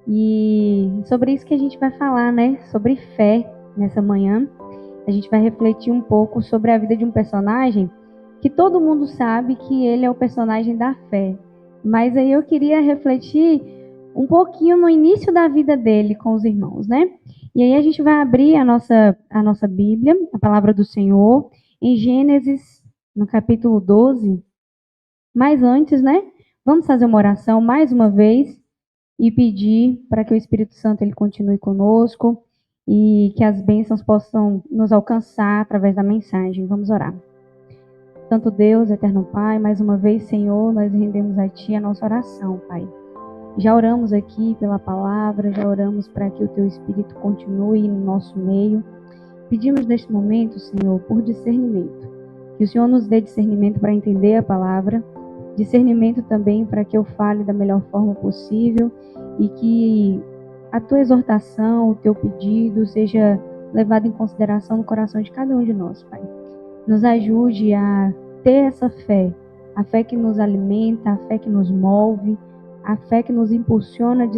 E sobre isso que a gente vai falar, né? Sobre fé nessa manhã. A gente vai refletir um pouco sobre a vida de um personagem que todo mundo sabe que ele é o personagem da fé. Mas aí eu queria refletir um pouquinho no início da vida dele com os irmãos, né? E aí a gente vai abrir a nossa Bíblia, a palavra do Senhor, em Gênesis, no capítulo 12. Mas antes, né? Vamos fazer uma oração mais uma vez e pedir para que o Espírito Santo ele continue conosco e que as bênçãos possam nos alcançar através da mensagem. Vamos orar. Santo Deus, eterno Pai, mais uma vez, Senhor, nós rendemos a Ti a nossa oração, Pai. Já oramos aqui pela palavra, já oramos para que o Teu Espírito continue no nosso meio. Pedimos neste momento, Senhor, por discernimento. Que o Senhor nos dê discernimento para entender a palavra, discernimento também para que eu fale da melhor forma possível e que a Tua exortação, o Teu pedido seja levado em consideração no coração de cada um de nós, Pai. Nos ajude a ter essa fé, a fé que nos alimenta, a fé que nos move, a fé que nos impulsiona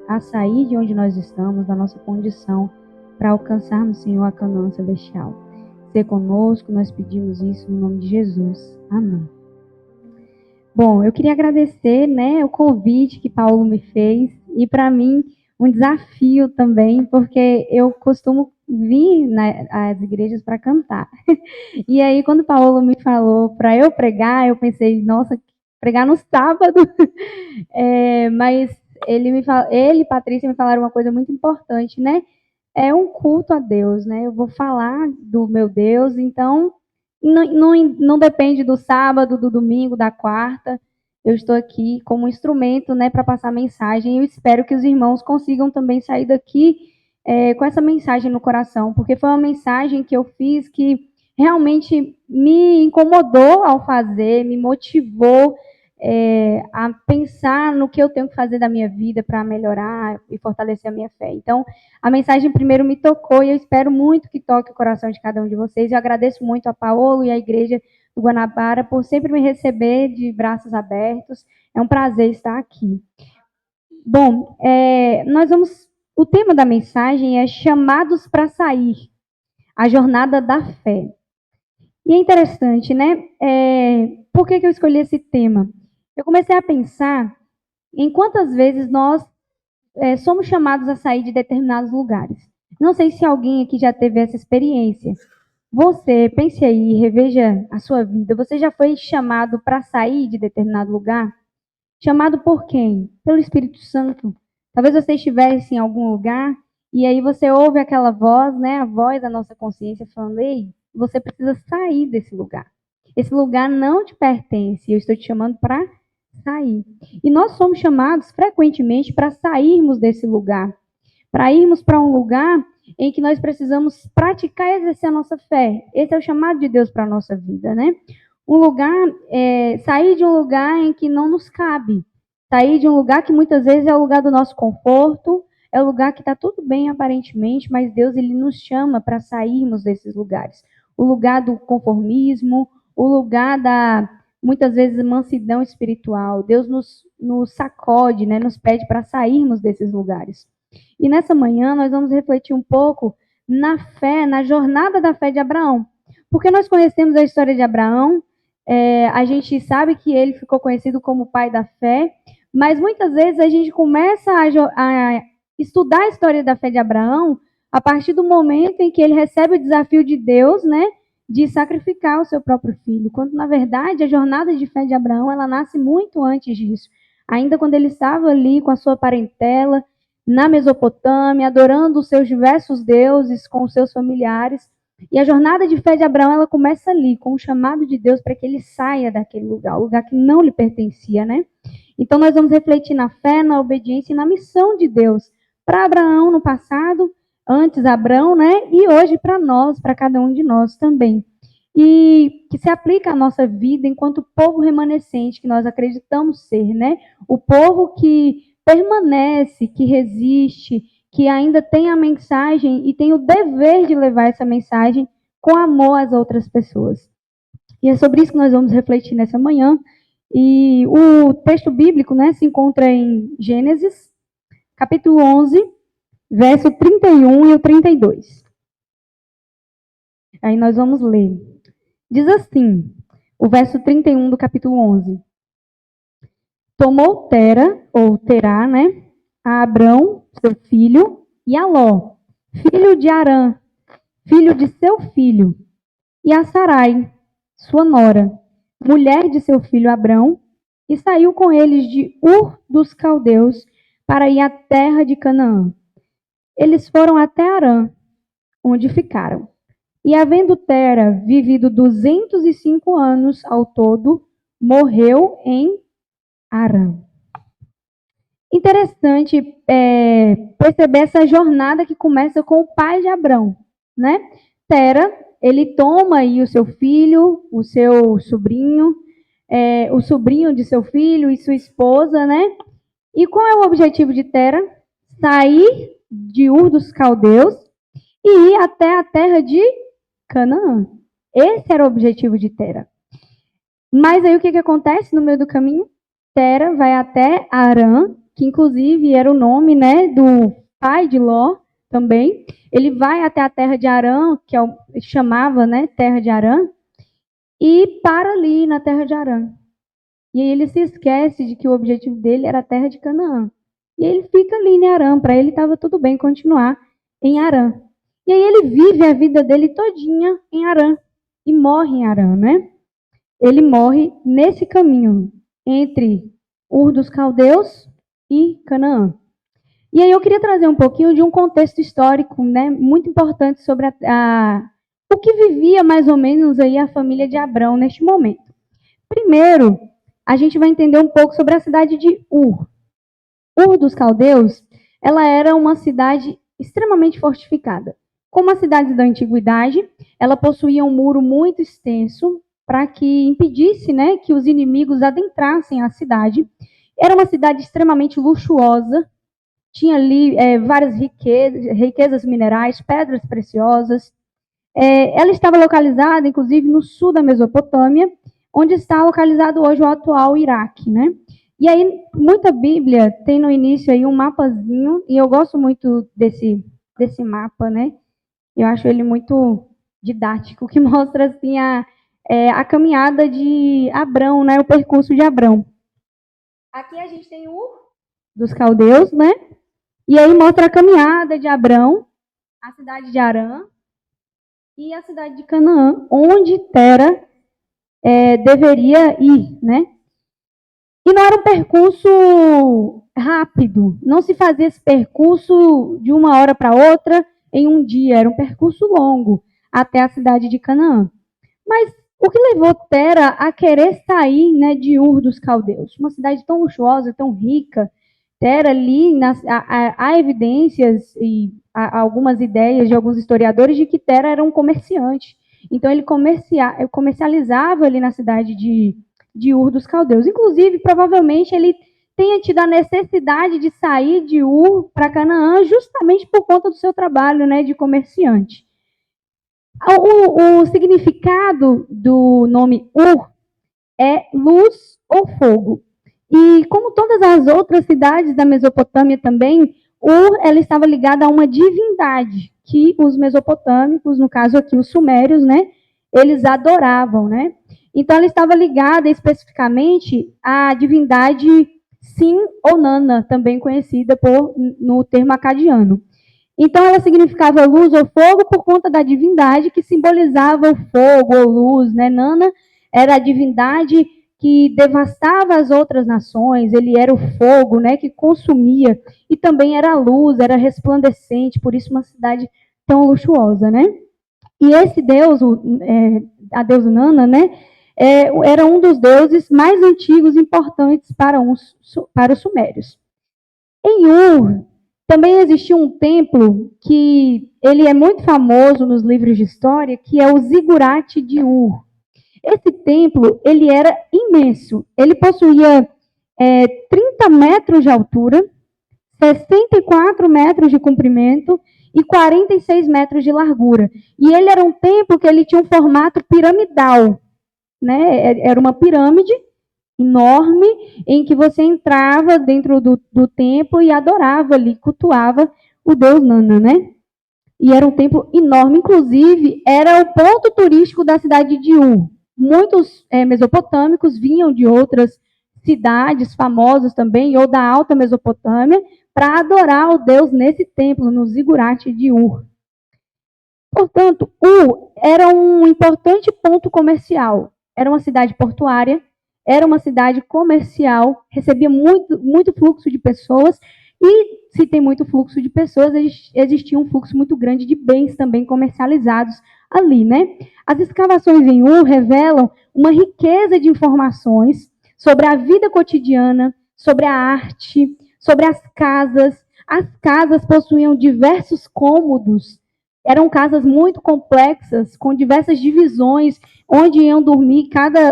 a sair de onde nós estamos, da nossa condição, para alcançarmos, Senhor, a Canaã celestial. Ser conosco, nós pedimos isso no nome de Jesus. Amém. Bom, eu queria agradecer, né, o convite que Paulo me fez e para mim um desafio também, porque eu costumo vir às igrejas para cantar. E aí, quando Paulo me falou para eu pregar, eu pensei, nossa, pregar no sábado. Mas ele e Patrícia me falaram uma coisa muito importante, né? É um culto a Deus, né? Eu vou falar do meu Deus, então não depende do sábado, do domingo, da quarta. Eu estou aqui como instrumento, né, para passar mensagem. Eu espero que os irmãos consigam também sair daqui com essa mensagem no coração, porque foi uma mensagem que eu fiz que realmente me incomodou ao fazer, me motivou a pensar no que eu tenho que fazer da minha vida para melhorar e fortalecer a minha fé. Então, a mensagem primeiro me tocou e eu espero muito que toque o coração de cada um de vocês. Eu agradeço muito a Paolo e a Igreja do Guanabara por sempre me receber de braços abertos. É um prazer estar aqui. Bom, o tema da mensagem é chamados para sair, a jornada da fé. E é interessante, né? Por que eu escolhi esse tema? Eu comecei a pensar em quantas vezes nós somos chamados a sair de determinados lugares. Não sei se alguém aqui já teve essa experiência. Você, pense aí, reveja a sua vida. Você já foi chamado para sair de determinado lugar? Chamado por quem? Pelo Espírito Santo. Talvez você estivesse em algum lugar e aí você ouve aquela voz, né, a voz da nossa consciência falando: ei, você precisa sair desse lugar. Esse lugar não te pertence. Eu estou te chamando para sair. E nós somos chamados frequentemente para sairmos desse lugar, para irmos para um lugar em que nós precisamos praticar e exercer a nossa fé. Esse é o chamado de Deus para a nossa vida, né? Sair de um lugar em que não nos cabe, sair de um lugar que muitas vezes é o lugar do nosso conforto, é o lugar que está tudo bem aparentemente, mas Deus ele nos chama para sairmos desses lugares. O lugar do conformismo, o lugar da, muitas vezes, mansidão espiritual. Deus nos sacode, né? Nos pede para sairmos desses lugares. E nessa manhã nós vamos refletir um pouco na fé, na jornada da fé de Abraão. Porque nós conhecemos a história de Abraão, a gente sabe que ele ficou conhecido como o pai da fé, mas muitas vezes a gente começa a estudar a história da fé de Abraão a partir do momento em que ele recebe o desafio de Deus, né, de sacrificar o seu próprio filho, quando na verdade a jornada de fé de Abraão ela nasce muito antes disso. Ainda quando ele estava ali com a sua parentela, na Mesopotâmia, adorando os seus diversos deuses com os seus familiares. E a jornada de fé de Abraão, ela começa ali, com o chamado de Deus para que ele saia daquele lugar, o lugar que não lhe pertencia, né? Então nós vamos refletir na fé, na obediência e na missão de Deus para Abraão no passado, antes Abraão, né? E hoje para nós, para cada um de nós também. E que se aplica à nossa vida enquanto povo remanescente que nós acreditamos ser, né? O povo que permanece, que resiste, que ainda tem a mensagem e tem o dever de levar essa mensagem com amor às outras pessoas. E é sobre isso que nós vamos refletir nessa manhã. E o texto bíblico, né, se encontra em Gênesis, capítulo 11, verso 31 e o 32. Aí nós vamos ler. Diz assim, o verso 31 do capítulo 11. Tomou Tera, ou Terá, né, a Abrão, seu filho, e a Ló, filho de Arã, filho de seu filho, e a Sarai, sua nora, mulher de seu filho Abrão, e saiu com eles de Ur dos Caldeus para ir à terra de Canaã. Eles foram até Arã, onde ficaram. E havendo Tera vivido 205 anos ao todo, morreu em Arã. Interessante perceber essa jornada que começa com o pai de Abrão, né? Tera, ele toma aí o seu filho, o seu sobrinho, o sobrinho de seu filho e sua esposa, né? E qual é o objetivo de Tera? Sair de Ur dos Caldeus e ir até a terra de Canaã. Esse era o objetivo de Tera. Mas aí o que acontece no meio do caminho? Tera vai até Arã, que inclusive era o nome, né, do pai de Ló também. Ele vai até a terra de Arã, que chamava, né, terra de Arã, e para ali na terra de Arã. E aí ele se esquece de que o objetivo dele era a terra de Canaã. E aí ele fica ali em Arã, para ele estava tudo bem continuar em Arã. E aí ele vive a vida dele todinha em Arã e morre em Arã, né? Ele morre nesse caminho entre Ur dos Caldeus e Canaã. E aí eu queria trazer um pouquinho de um contexto histórico, né, muito importante sobre o que vivia mais ou menos aí a família de Abrão neste momento. Primeiro, a gente vai entender um pouco sobre a cidade de Ur. Ur dos Caldeus, ela era uma cidade extremamente fortificada. Como as cidades da antiguidade, ela possuía um muro muito extenso para que impedisse, né, que os inimigos adentrassem a cidade. Era uma cidade extremamente luxuosa, tinha ali várias riquezas minerais, pedras preciosas. Ela estava localizada, inclusive, no sul da Mesopotâmia, onde está localizado hoje o atual Iraque, né? E aí, muita Bíblia tem no início aí um mapazinho, e eu gosto muito desse mapa, né? Eu acho ele muito didático, que mostra, assim, a caminhada de Abrão, né? O percurso de Abrão. Aqui a gente tem Ur dos Caldeus, né? E aí mostra a caminhada de Abrão, a cidade de Arã e a cidade de Canaã, onde Tera deveria ir, né? E não era um percurso rápido, não se fazia esse percurso de uma hora para outra em um dia, era um percurso longo até a cidade de Canaã. Mas o que levou Tera a querer sair, né, de Ur dos Caldeus? Uma cidade tão luxuosa, tão rica. Tera ali, há evidências e há algumas ideias de alguns historiadores de que Tera era um comerciante. Então ele comercializava ali na cidade de Ur dos Caldeus. Inclusive, provavelmente ele tenha tido a necessidade de sair de Ur para Canaã justamente por conta do seu trabalho, né, de comerciante. O significado do nome Ur é luz ou fogo. E como todas as outras cidades da Mesopotâmia também, Ur ela estava ligada a uma divindade que os mesopotâmicos, no caso aqui os sumérios, né, eles adoravam, né? Então ela estava ligada especificamente à divindade Sin ou Nana, também conhecida no termo acadiano. Então ela significava luz ou fogo por conta da divindade que simbolizava o fogo ou luz, né? Nana era a divindade que devastava as outras nações, ele era o fogo, né, que consumia, e também era a luz, era resplandecente, por isso uma cidade tão luxuosa, né? E esse deus, a deusa Nana, né, era um dos deuses mais antigos e importantes para os sumérios. Em Ur, também existia um templo que ele é muito famoso nos livros de história, que é o Zigurate de Ur. Esse templo, ele era imenso. Ele possuía 30 metros de altura, 64 metros de comprimento e 46 metros de largura. E ele era um templo que ele tinha um formato piramidal, né? Era uma pirâmide enorme, em que você entrava dentro do templo e adorava ali, cultuava o deus Nana, né? E era um templo enorme, inclusive era o ponto turístico da cidade de Ur. Muitos mesopotâmicos vinham de outras cidades famosas também, ou da Alta Mesopotâmia, para adorar o Deus nesse templo, no zigurate de Ur. Portanto, Ur era um importante ponto comercial. Era uma cidade portuária, era uma cidade comercial, recebia muito fluxo de pessoas, e se tem muito fluxo de pessoas, existia um fluxo muito grande de bens também comercializados ali, né? As escavações em Ur revelam uma riqueza de informações sobre a vida cotidiana, sobre a arte, sobre as casas. As casas possuíam diversos cômodos. Eram casas muito complexas, com diversas divisões, onde iam dormir,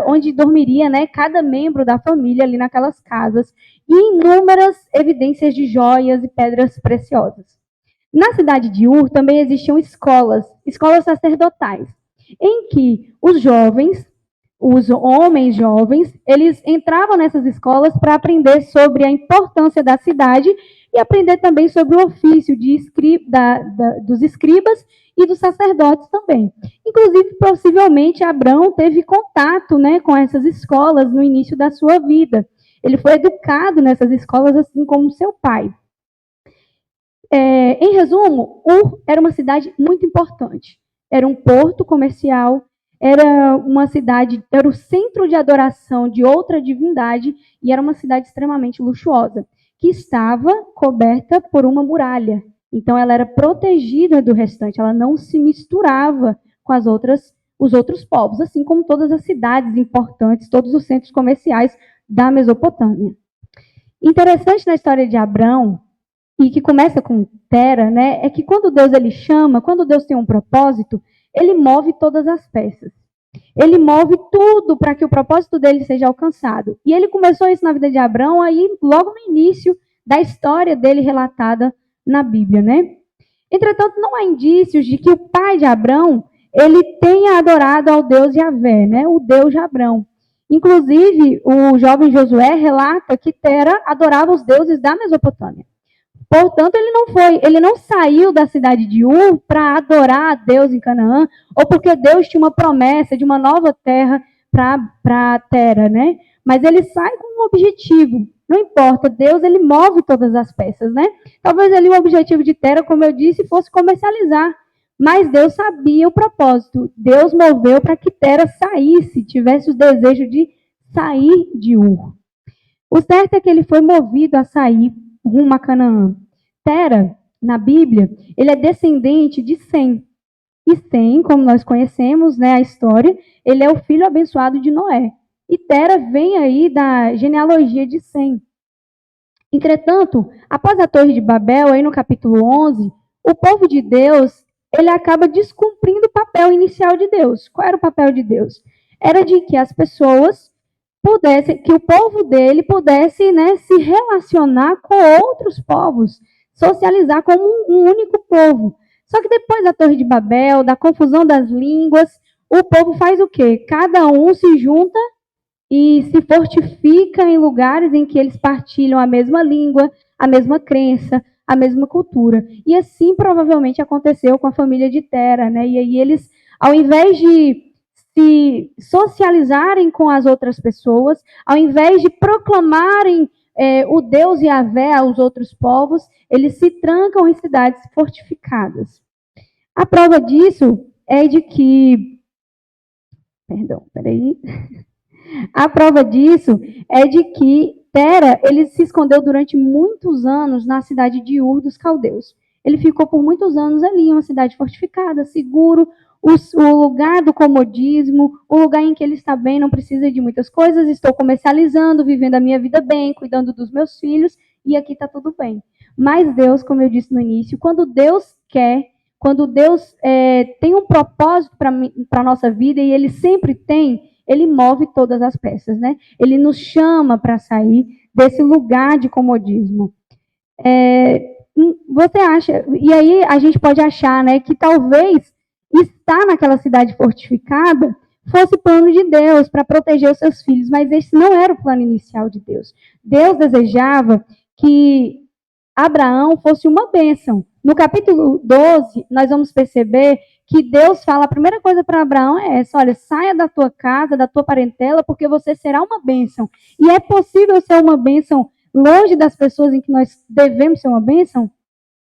onde dormiria, né, cada membro da família ali naquelas casas, e inúmeras evidências de joias e pedras preciosas. Na cidade de Ur também existiam escolas sacerdotais, em que os homens jovens, eles entravam nessas escolas para aprender sobre a importância da cidade e aprender também sobre o ofício dos escribas e dos sacerdotes também. Inclusive, possivelmente, Abraão teve contato, né, com essas escolas no início da sua vida. Ele foi educado nessas escolas, assim como seu pai. Em resumo, Ur era uma cidade muito importante. Era um porto comercial, era uma cidade, era o centro de adoração de outra divindade e era uma cidade extremamente luxuosa, que estava coberta por uma muralha. Então ela era protegida do restante, ela não se misturava com os outros povos, assim como todas as cidades importantes, todos os centros comerciais da Mesopotâmia. Interessante na história de Abrão, e que começa com Tera, né, é que quando Deus ele chama, quando Deus tem um propósito, ele move todas as peças. Ele move tudo para que o propósito dele seja alcançado. E ele começou isso na vida de Abraão aí logo no início da história dele relatada na Bíblia, né? Entretanto, não há indícios de que o pai de Abraão ele tenha adorado ao Deus Yahvé, né? O Deus de Abraão. Inclusive, o jovem Josué relata que Tera adorava os deuses da Mesopotâmia. Portanto, ele não saiu da cidade de Ur para adorar a Deus em Canaã, ou porque Deus tinha uma promessa de uma nova terra para Tera, né? Mas ele sai com um objetivo. Não importa, Deus ele move todas as peças, né? Talvez ali o objetivo de Tera, como eu disse, fosse comercializar. Mas Deus sabia o propósito. Deus moveu para que Tera saísse, tivesse o desejo de sair de Ur. O certo é que ele foi movido a sair rumo a Canaã. Tera, na Bíblia, ele é descendente de Sem. E Sem, como nós conhecemos, né, a história, ele é o filho abençoado de Noé. E Tera vem aí da genealogia de Sem. Entretanto, após a Torre de Babel, aí no capítulo 11, o povo de Deus, ele acaba descumprindo o papel inicial de Deus. Qual era o papel de Deus? Era de que as pessoas que o povo dele pudesse, né, se relacionar com outros povos, socializar como um único povo. Só que depois da Torre de Babel, da confusão das línguas, o povo faz o quê? Cada um se junta e se fortifica em lugares em que eles partilham a mesma língua, a mesma crença, a mesma cultura. E assim provavelmente aconteceu com a família de Tera, né? E aí eles, ao invés de se socializarem com as outras pessoas, ao invés de proclamarem o Deus Yahvé aos outros povos, eles se trancam em cidades fortificadas. A prova disso é de que... A prova disso é de que Tera, ele se escondeu durante muitos anos na cidade de Ur dos Caldeus. Ele ficou por muitos anos ali, em uma cidade fortificada, seguro, o lugar do comodismo, o lugar em que ele está bem, não precisa de muitas coisas, estou comercializando, vivendo a minha vida bem, cuidando dos meus filhos, e aqui está tudo bem. Mas Deus, como eu disse no início, quando Deus quer, quando Deus tem um propósito para a nossa vida, e Ele sempre tem, Ele move todas as peças, né? Ele nos chama para sair desse lugar de comodismo. Você acha, e aí a gente pode achar, né, que talvez estar naquela cidade fortificada fosse plano de Deus para proteger os seus filhos, mas esse não era o plano inicial de Deus. Deus desejava que Abraão fosse uma bênção. No capítulo 12, nós vamos perceber que Deus fala, a primeira coisa para Abraão é essa: olha, saia da tua casa, da tua parentela, porque você será uma bênção. E é possível ser uma bênção longe das pessoas em que nós devemos ser uma bênção?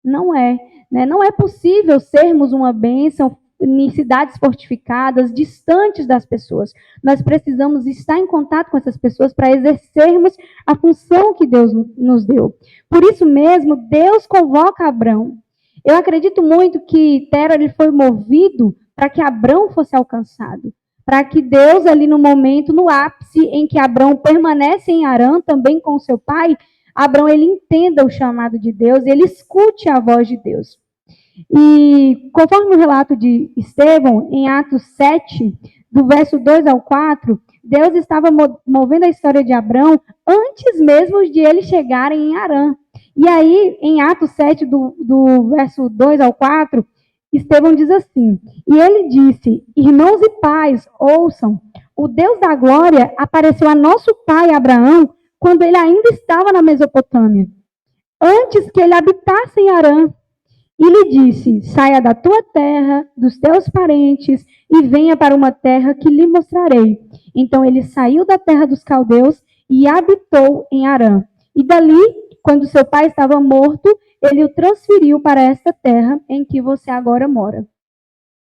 Não é. Né? Não é possível sermos uma bênção em cidades fortificadas, distantes das pessoas. Nós precisamos estar em contato com essas pessoas para exercermos a função que Deus nos deu. Por isso mesmo, Deus convoca Abrão. Eu acredito muito que Tera ele foi movido para que Abrão fosse alcançado. Para que Deus, ali no momento, no ápice em que Abrão permanece em Harã, também com seu pai, Abrão ele entenda o chamado de Deus, ele escute a voz de Deus. E conforme o relato de Estevão, em Atos 7, do verso 2 ao 4, Deus estava movendo a história de Abrão antes mesmo de eles chegarem em Harã. E aí, em Atos 7, do verso 2 ao 4, Estevão diz assim: e ele disse, irmãos e pais, ouçam, o Deus da glória apareceu a nosso pai Abraão quando ele ainda estava na Mesopotâmia, antes que ele habitasse em Harã. E lhe disse, saia da tua terra, dos teus parentes, e venha para uma terra que lhe mostrarei. Então ele saiu da terra dos caldeus e habitou em Harã. E dali, quando seu pai estava morto, ele o transferiu para esta terra em que você agora mora.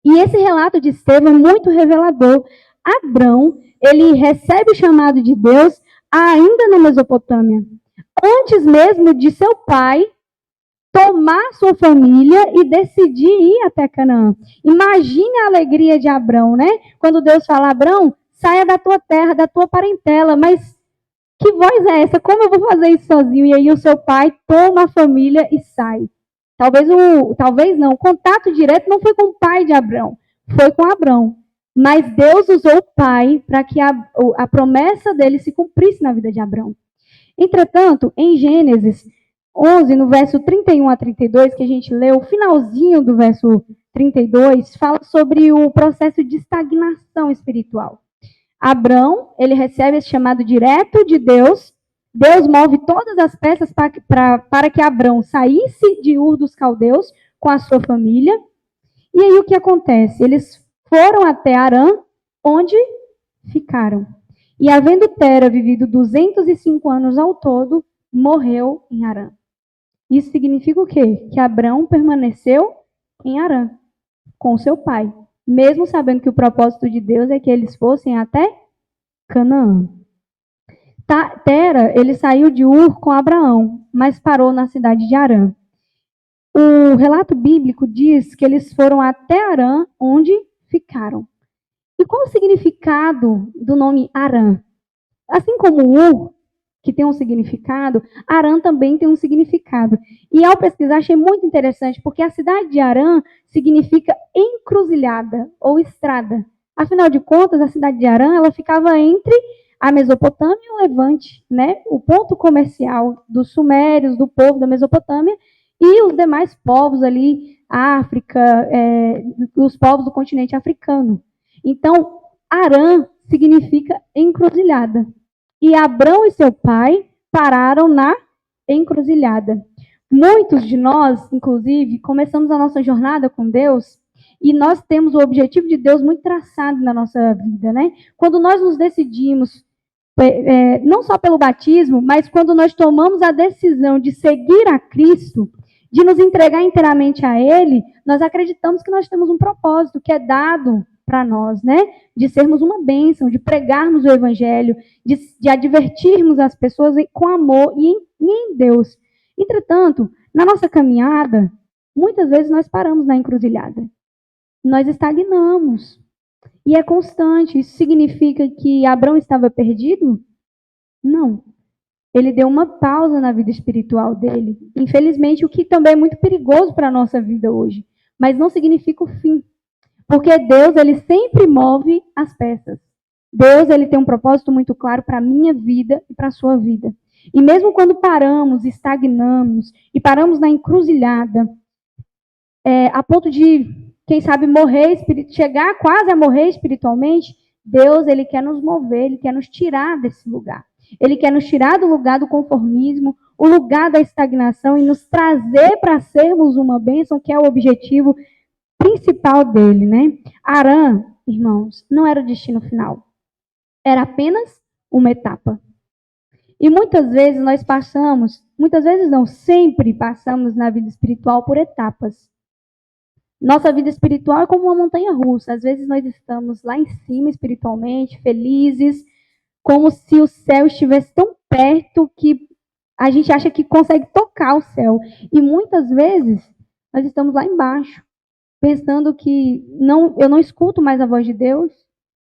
E esse relato de Estevão é muito revelador. Abrão, ele recebe o chamado de Deus ainda na Mesopotâmia. Antes mesmo de seu pai tomar sua família e decidir ir até Canaã. Imagine a alegria de Abrão, né? Quando Deus fala, Abrão, saia da tua terra, da tua parentela, mas que voz é essa? Como eu vou fazer isso sozinho? E aí o seu pai toma a família e sai. Talvez não, o contato direto não foi com o pai de Abrão, foi com Abrão. Mas Deus usou o pai para que a promessa dele se cumprisse na vida de Abrão. Entretanto, em Gênesis 11, no verso 31 a 32, que a gente leu, o finalzinho do verso 32, fala sobre o processo de estagnação espiritual. Abrão, ele recebe esse chamado direto de Deus. Deus move todas as peças para que Abrão saísse de Ur dos Caldeus com a sua família. E aí o que acontece? Eles foram até Harã, onde ficaram. E havendo Tera vivido 205 anos ao todo, morreu em Harã. Isso significa o quê? Que Abrão permaneceu em Harã, com seu pai, mesmo sabendo que o propósito de Deus é que eles fossem até Canaã. Tera, ele saiu de Ur com Abraão, mas parou na cidade de Harã. O relato bíblico diz que eles foram até Harã, onde ficaram. E qual o significado do nome Harã? Assim como Ur, que tem um significado, Harã também tem um significado. E ao pesquisar, achei muito interessante, porque a cidade de Harã significa encruzilhada ou estrada. Afinal de contas, a cidade de Harã, ela ficava entre a Mesopotâmia e o Levante, né? O ponto comercial dos sumérios, do povo da Mesopotâmia, e os demais povos ali, África, os povos do continente africano. Então, Harã significa encruzilhada. E Abrão e seu pai pararam na encruzilhada. Muitos de nós, inclusive, começamos a nossa jornada com Deus e nós temos o objetivo de Deus muito traçado na nossa vida, né? Quando nós nos decidimos, não só pelo batismo, mas quando nós tomamos a decisão de seguir a Cristo, de nos entregar inteiramente a Ele, nós acreditamos que nós temos um propósito que é dado para nós, né? De sermos uma bênção, de pregarmos o Evangelho, de advertirmos as pessoas com amor e em Deus. Entretanto, na nossa caminhada, muitas vezes nós paramos na encruzilhada. Nós estagnamos. E é constante. Isso significa que Abrão estava perdido? Não. Ele deu uma pausa na vida espiritual dele. Infelizmente, o que também é muito perigoso para a nossa vida hoje. Mas não significa o fim. Porque Deus, ele sempre move as peças. Deus, ele tem um propósito muito claro para a minha vida e para a sua vida. E mesmo quando paramos, estagnamos e paramos na encruzilhada, a ponto de, quem sabe, chegar quase a morrer espiritualmente, Deus, ele quer nos mover, ele quer nos tirar desse lugar. Ele quer nos tirar do lugar do conformismo, o lugar da estagnação e nos trazer para sermos uma bênção, que é o objetivo principal dele, né? Arã, irmãos, não era o destino final. Era apenas uma etapa. E muitas vezes nós passamos, muitas vezes não, sempre passamos na vida espiritual por etapas. Nossa vida espiritual é como uma montanha russa. Às vezes nós estamos lá em cima espiritualmente, felizes, como se o céu estivesse tão perto que a gente acha que consegue tocar o céu. E muitas vezes nós estamos lá embaixo, pensando que eu não escuto mais a voz de Deus,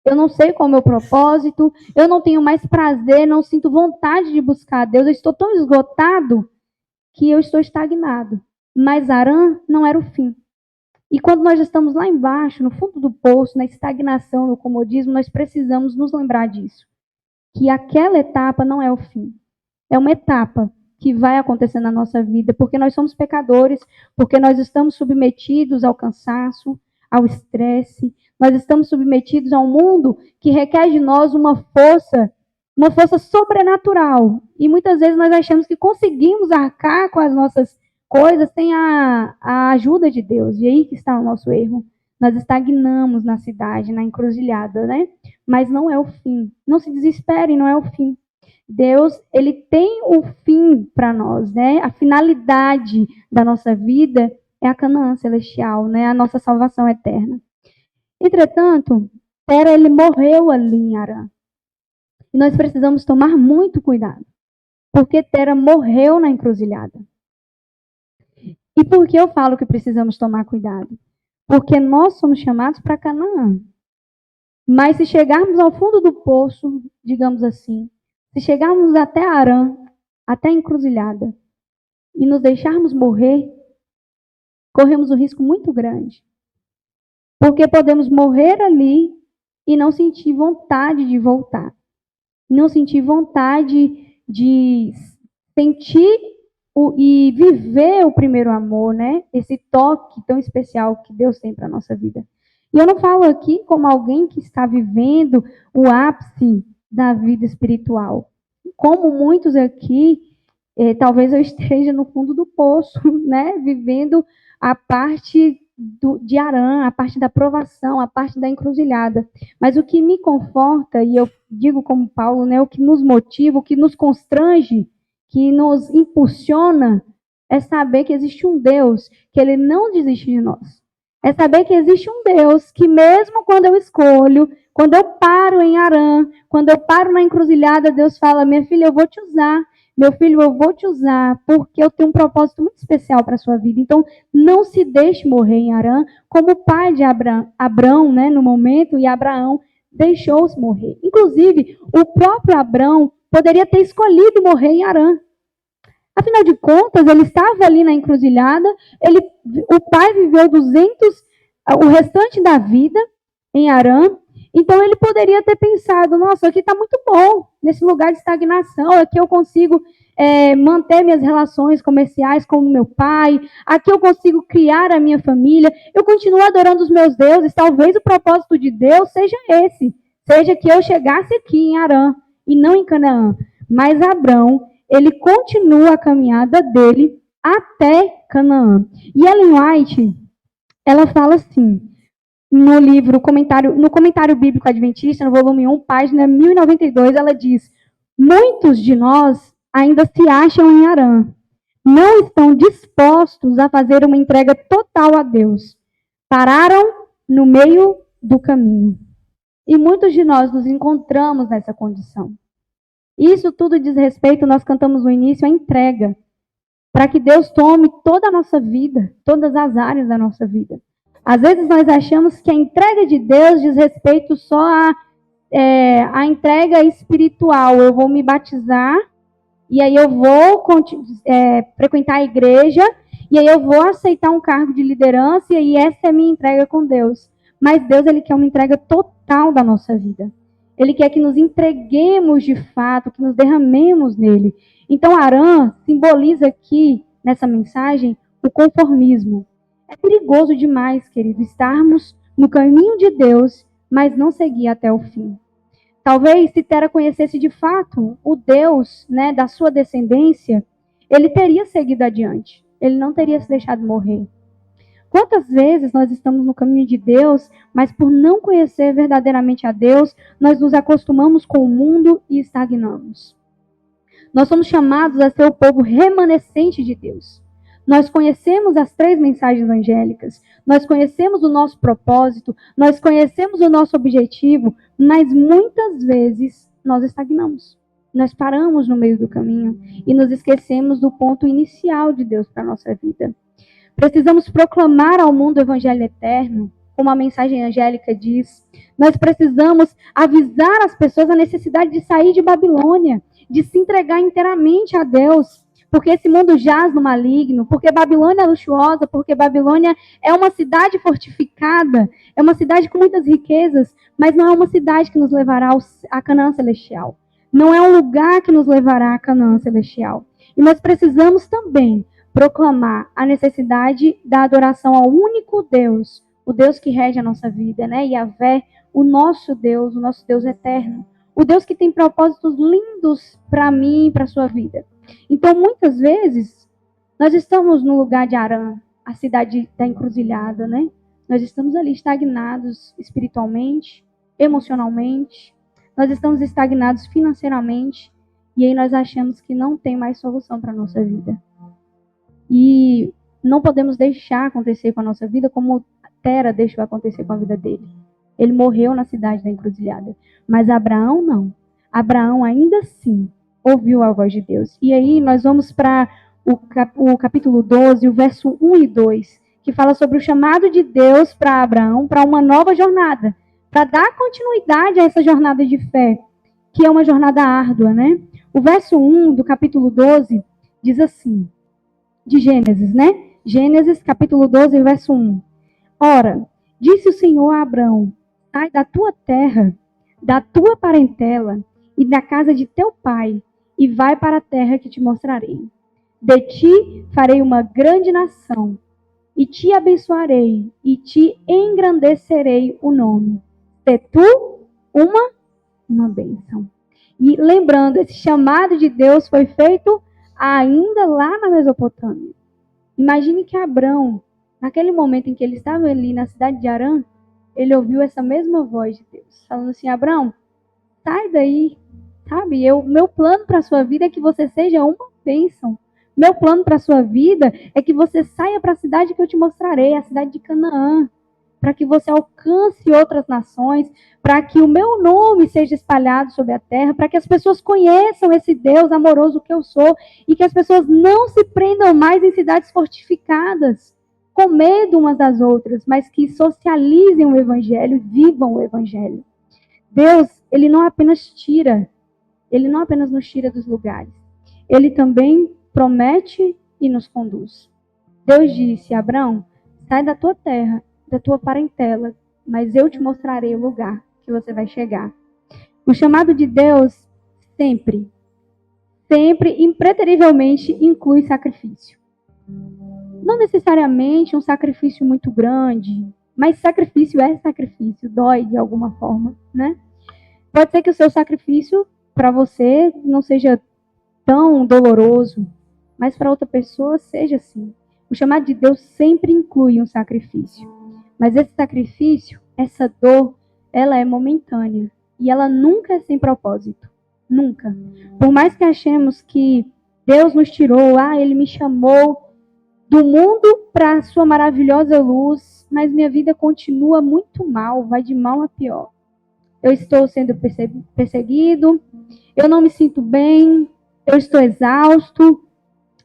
eu não sei qual é o meu propósito, eu não tenho mais prazer, não sinto vontade de buscar a Deus, eu estou tão esgotado que eu estou estagnado. Mas Arã não era o fim. E quando nós estamos lá embaixo, no fundo do poço, na estagnação, no comodismo, nós precisamos nos lembrar disso. Que aquela etapa não é o fim. É uma etapa que vai acontecer na nossa vida, porque nós somos pecadores, porque nós estamos submetidos ao cansaço, ao estresse, nós estamos submetidos a um mundo que requer de nós uma força sobrenatural. E muitas vezes nós achamos que conseguimos arcar com as nossas coisas sem a ajuda de Deus. E aí que está o nosso erro. Nós estagnamos na cidade, na encruzilhada, né? Mas não é o fim. Não se desesperem, não é o fim. Deus, ele tem o fim para nós, né? A finalidade da nossa vida é a Canaã celestial, né? A nossa salvação eterna. Entretanto, Tera, ele morreu ali em Arã. E nós precisamos tomar muito cuidado, porque Tera morreu na encruzilhada. E por que eu falo que precisamos tomar cuidado? Porque nós somos chamados para Canaã. Mas se chegarmos ao fundo do poço, digamos assim, se chegarmos até Arã, até a encruzilhada, e nos deixarmos morrer, corremos um risco muito grande. Porque podemos morrer ali e não sentir vontade de voltar. Não sentir vontade de sentir e viver o primeiro amor, né? Esse toque tão especial que Deus tem para a nossa vida. E eu não falo aqui como alguém que está vivendo o ápice da vida espiritual. Como muitos aqui, talvez eu esteja no fundo do poço, né? Vivendo a parte de Arã, a parte da provação, a parte da encruzilhada. Mas o que me conforta, e eu digo como Paulo, né? O que nos motiva, o que nos constrange, que nos impulsiona, é saber que existe um Deus, que ele não desiste de nós. É saber que existe um Deus que mesmo quando eu escolho, quando eu paro em Arã, quando eu paro na encruzilhada, Deus fala, minha filha, eu vou te usar. Meu filho, eu vou te usar, porque eu tenho um propósito muito especial para a sua vida. Então, não se deixe morrer em Arã, como o pai de Abrão, né, no momento, e Abraão deixou-se morrer. Inclusive, o próprio Abrão poderia ter escolhido morrer em Arã. Afinal de contas, ele estava ali na encruzilhada, o pai viveu o restante da vida em Arã, então ele poderia ter pensado, nossa, aqui está muito bom, nesse lugar de estagnação, aqui eu consigo manter minhas relações comerciais com o meu pai, aqui eu consigo criar a minha família, eu continuo adorando os meus deuses, talvez o propósito de Deus seja esse, seja que eu chegasse aqui em Arã e não em Canaã. Mas Abrão, ele continua a caminhada dele até Canaã. E Ellen White, ela fala assim, no livro, no comentário bíblico adventista, no volume 1, página 1092, ela diz, muitos de nós ainda se acham em Arã, não estão dispostos a fazer uma entrega total a Deus. Pararam no meio do caminho. E muitos de nós nos encontramos nessa condição. Isso tudo diz respeito, nós cantamos no início, à entrega. Para que Deus tome toda a nossa vida, todas as áreas da nossa vida. Às vezes nós achamos que a entrega de Deus diz respeito só à entrega espiritual. Eu vou me batizar, e aí eu vou frequentar a igreja, e aí eu vou aceitar um cargo de liderança, e essa é a minha entrega com Deus. Mas Deus, ele quer uma entrega total da nossa vida. Ele quer que nos entreguemos de fato, que nos derramemos nele. Então, Arã simboliza aqui, nessa mensagem, o conformismo. É perigoso demais, querido, estarmos no caminho de Deus, mas não seguia até o fim. Talvez se Tera conhecesse de fato o Deus, né, da sua descendência, ele teria seguido adiante. Ele não teria se deixado morrer. Quantas vezes nós estamos no caminho de Deus, mas por não conhecer verdadeiramente a Deus, nós nos acostumamos com o mundo e estagnamos. Nós somos chamados a ser o povo remanescente de Deus. Nós conhecemos as 3 mensagens angélicas, nós conhecemos o nosso propósito, nós conhecemos o nosso objetivo, mas muitas vezes nós estagnamos. Nós paramos no meio do caminho e nos esquecemos do ponto inicial de Deus para a nossa vida. Precisamos proclamar ao mundo o evangelho eterno, como a mensagem angélica diz. Nós precisamos avisar as pessoas a necessidade de sair de Babilônia, de se entregar inteiramente a Deus, porque esse mundo jaz no maligno, porque Babilônia é luxuosa, porque Babilônia é uma cidade fortificada, é uma cidade com muitas riquezas, mas não é uma cidade que nos levará à Canaã celestial. Não é um lugar que nos levará à Canaã celestial. E nós precisamos também proclamar a necessidade da adoração ao único Deus, o Deus que rege a nossa vida, né? Yahvé, o nosso Deus eterno. O Deus que tem propósitos lindos para mim e para a sua vida. Então, muitas vezes, nós estamos no lugar de Arã, a cidade da encruzilhada, né? Nós estamos ali estagnados espiritualmente, emocionalmente, nós estamos estagnados financeiramente, e aí nós achamos que não tem mais solução para a nossa vida. E não podemos deixar acontecer com a nossa vida como Tera deixou acontecer com a vida dele. Ele morreu na cidade da encruzilhada. Mas Abraão não. Abraão ainda assim ouviu a voz de Deus. E aí nós vamos para o capítulo 12, o verso 1 e 2, que fala sobre o chamado de Deus para Abraão para uma nova jornada, para dar continuidade a essa jornada de fé, que é uma jornada árdua, né? O verso 1 do capítulo 12 diz assim, de Gênesis, né? Gênesis, capítulo 12, verso 1. Ora, disse o Senhor a Abrão, sai da tua terra, da tua parentela e da casa de teu pai, e vai para a terra que te mostrarei. De ti farei uma grande nação, e te abençoarei, e te engrandecerei o nome. Se tu uma bênção. E lembrando, esse chamado de Deus foi feito ainda lá na Mesopotâmia. Imagine que Abrão, naquele momento em que ele estava ali na cidade de Arã, ele ouviu essa mesma voz de Deus, falando assim, Abrão, sai daí, sabe? Meu plano para a sua vida é que você seja uma bênção. Meu plano para a sua vida é que você saia para a cidade que eu te mostrarei, a cidade de Canaã, para que você alcance outras nações, para que o meu nome seja espalhado sobre a terra, para que as pessoas conheçam esse Deus amoroso que eu sou e que as pessoas não se prendam mais em cidades fortificadas, com medo umas das outras, mas que socializem o evangelho, vivam o evangelho. Deus, ele não apenas nos tira dos lugares, ele também promete e nos conduz. Deus disse, Abrão, sai da tua terra, da tua parentela, mas eu te mostrarei o lugar que você vai chegar. O chamado de Deus sempre, impreterivelmente inclui sacrifício. Não necessariamente um sacrifício muito grande, mas sacrifício é sacrifício, dói de alguma forma, né? Pode ser que o seu sacrifício para você não seja tão doloroso, mas para outra pessoa seja assim. O chamado de Deus sempre inclui um sacrifício. Mas esse sacrifício, essa dor, ela é momentânea. E ela nunca é sem propósito. Nunca. Por mais que achemos que Deus nos tirou, ele me chamou do mundo para a sua maravilhosa luz, mas minha vida continua muito mal, vai de mal a pior. Eu estou sendo perseguido, eu não me sinto bem, eu estou exausto,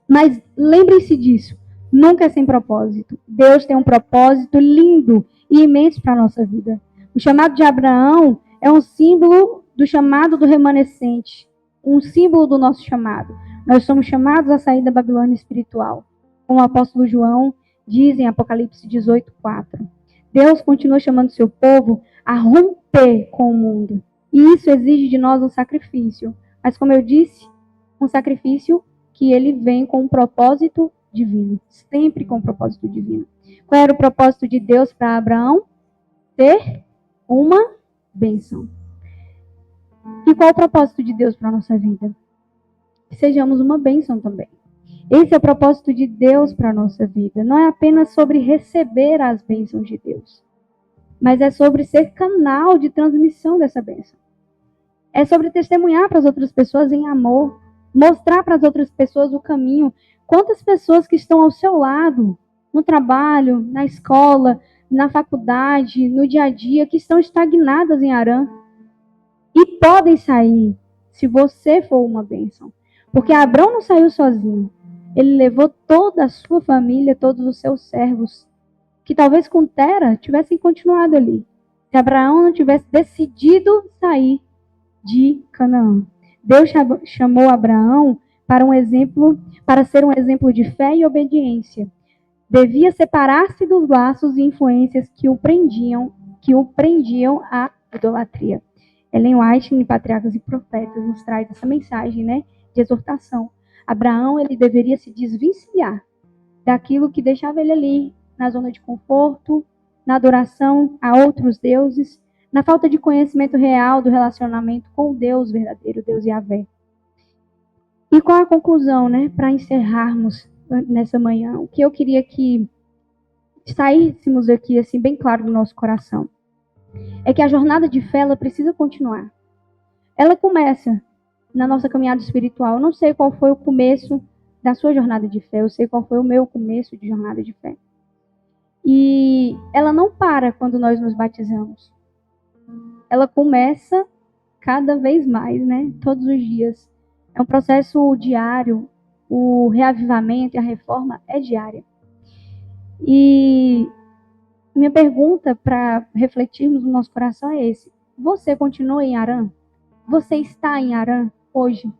mas lembrem-se disso, nunca é sem propósito. Deus tem um propósito lindo e imenso para a nossa vida. O chamado de Abraão é um símbolo do chamado do remanescente, um símbolo do nosso chamado. Nós somos chamados a sair da Babilônia espiritual, como o apóstolo João diz em Apocalipse 18:4. Deus continua chamando seu povo a romper com o mundo. E isso exige de nós um sacrifício. Mas como eu disse, um sacrifício que ele vem com um propósito divino. Sempre com um propósito divino. Qual era o propósito de Deus para Abraão? Ter uma bênção. E qual é o propósito de Deus para a nossa vida? Que sejamos uma bênção também. Esse é o propósito de Deus para a nossa vida. Não é apenas sobre receber as bênçãos de Deus, mas é sobre ser canal de transmissão dessa bênção. É sobre testemunhar para as outras pessoas em amor, mostrar para as outras pessoas o caminho. Quantas pessoas que estão ao seu lado, no trabalho, na escola, na faculdade, no dia a dia, que estão estagnadas em Harã e podem sair se você for uma bênção. Porque Abrão não saiu sozinho. Ele levou toda a sua família, todos os seus servos, que talvez com Tera tivessem continuado ali. Se Abraão não tivesse decidido sair de Canaã. Deus chamou Abraão para ser um exemplo de fé e obediência. Devia separar-se dos laços e influências que o prendiam à idolatria. Ellen White, em Patriarcas e Profetas, nos traz essa mensagem, né, de exortação. Abraão, ele deveria se desvencilhar daquilo que deixava ele ali, na zona de conforto, na adoração a outros deuses, na falta de conhecimento real do relacionamento com o Deus verdadeiro, Deus Yahvé. E qual a conclusão, né, para encerrarmos nessa manhã? O que eu queria que saíssemos aqui, assim, bem claro no nosso coração, é que a jornada de fé, ela precisa continuar. Ela começa na nossa caminhada espiritual. Eu não sei qual foi o começo da sua jornada de fé, eu sei qual foi o meu começo de jornada de fé. E ela não para quando nós nos batizamos. Ela começa cada vez mais, né? Todos os dias. É um processo diário. O reavivamento e a reforma é diária. E minha pergunta para refletirmos no nosso coração é esse. Você continua em Harã? Você está em Harã hoje?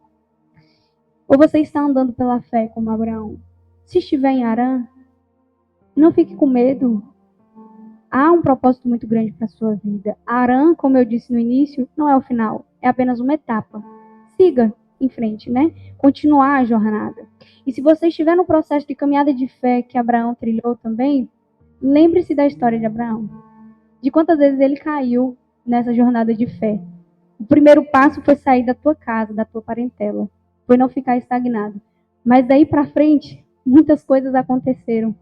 Ou você está andando pela fé como Abraão? Se estiver em Harã, não fique com medo. Há um propósito muito grande para a sua vida. Harã, como eu disse no início, não é o final. É apenas uma etapa. Siga em frente, né? Continuar a jornada. E se você estiver no processo de caminhada de fé que Abraão trilhou também, lembre-se da história de Abraão. De quantas vezes ele caiu nessa jornada de fé. O primeiro passo foi sair da tua casa, da tua parentela. Foi não ficar estagnado. Mas daí para frente, muitas coisas aconteceram.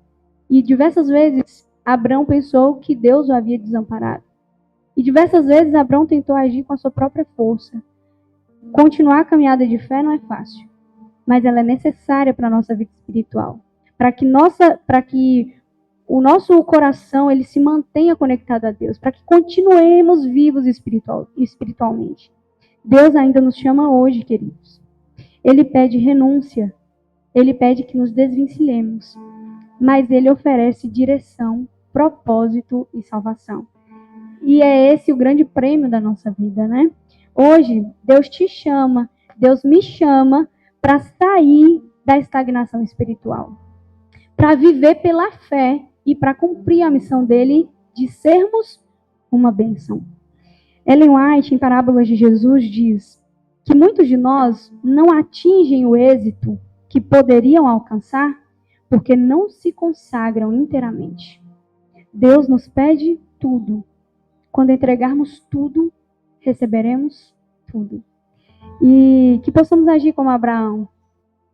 E diversas vezes, Abrão pensou que Deus o havia desamparado. E diversas vezes, Abrão tentou agir com a sua própria força. Continuar a caminhada de fé não é fácil, mas ela é necessária para a nossa vida espiritual. Para que o nosso coração ele se mantenha conectado a Deus, para que continuemos vivos espiritualmente. Deus ainda nos chama hoje, queridos. Ele pede renúncia, ele pede que nos desvencilhemos, mas ele oferece direção, propósito e salvação. E é esse o grande prêmio da nossa vida, né? Hoje, Deus te chama, Deus me chama para sair da estagnação espiritual, para viver pela fé e para cumprir a missão dele de sermos uma bênção. Ellen White, em Parábolas de Jesus, diz que muitos de nós não atingem o êxito que poderiam alcançar porque não se consagram inteiramente. Deus nos pede tudo. Quando entregarmos tudo, receberemos tudo. E que possamos agir como Abraão.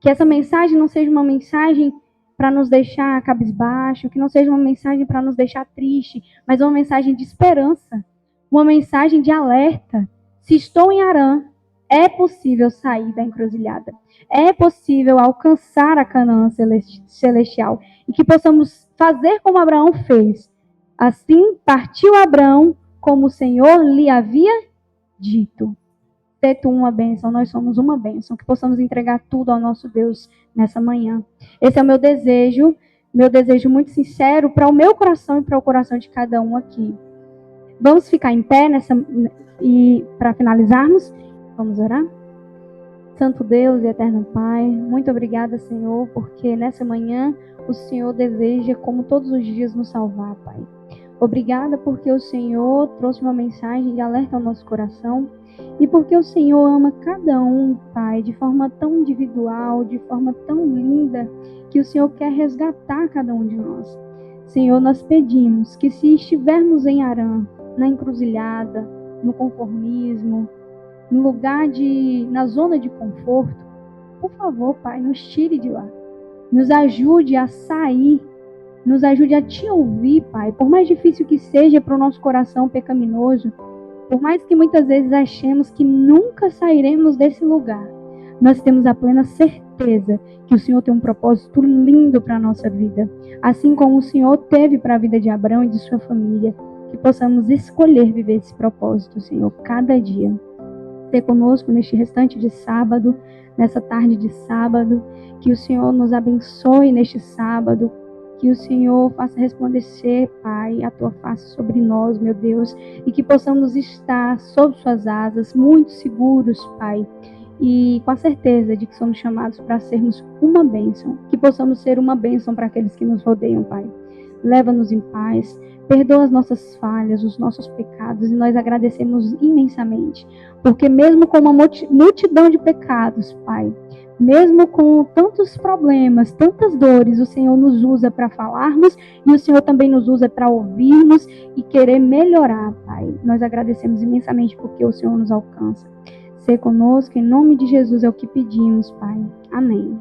Que essa mensagem não seja uma mensagem para nos deixar cabisbaixo, que não seja uma mensagem para nos deixar triste, mas uma mensagem de esperança, uma mensagem de alerta. Se estou em Harã, é possível sair da encruzilhada. É possível alcançar a Canaã celestial. E que possamos fazer como Abraão fez. Assim partiu Abraão, como o Senhor lhe havia dito. Ser tu uma bênção, nós somos uma bênção. Que possamos entregar tudo ao nosso Deus nessa manhã. Esse é o meu desejo muito sincero para o meu coração e para o coração de cada um aqui. Vamos ficar em pé e para finalizarmos, vamos orar? Santo Deus e eterno Pai, muito obrigada, Senhor, porque nessa manhã o Senhor deseja, como todos os dias, nos salvar, Pai. Obrigada porque o Senhor trouxe uma mensagem de alerta ao nosso coração e porque o Senhor ama cada um, Pai, de forma tão individual, de forma tão linda, que o Senhor quer resgatar cada um de nós. Senhor, nós pedimos que se estivermos em Harã, na encruzilhada, no conformismo, na zona de conforto, por favor, Pai, nos tire de lá. Nos ajude a sair, nos ajude a te ouvir, Pai. Por mais difícil que seja para o nosso coração pecaminoso, por mais que muitas vezes achemos que nunca sairemos desse lugar, nós temos a plena certeza que o Senhor tem um propósito lindo para a nossa vida. Assim como o Senhor teve para a vida de Abraão e de sua família, que possamos escolher viver esse propósito, Senhor, cada dia. Ser conosco neste restante de sábado, nessa tarde de sábado, que o Senhor nos abençoe neste sábado, que o Senhor faça resplandecer, Pai, a tua face sobre nós, meu Deus, e que possamos estar sob suas asas, muito seguros, Pai, e com a certeza de que somos chamados para sermos uma bênção, que possamos ser uma bênção para aqueles que nos rodeiam, Pai. Leva-nos em paz, perdoa as nossas falhas, os nossos pecados, e nós agradecemos imensamente, porque mesmo com uma multidão de pecados, Pai, mesmo com tantos problemas, tantas dores, o Senhor nos usa para falarmos e o Senhor também nos usa para ouvirmos e querer melhorar, Pai. Nós agradecemos imensamente porque o Senhor nos alcança. Ser conosco, em nome de Jesus é o que pedimos, Pai. Amém.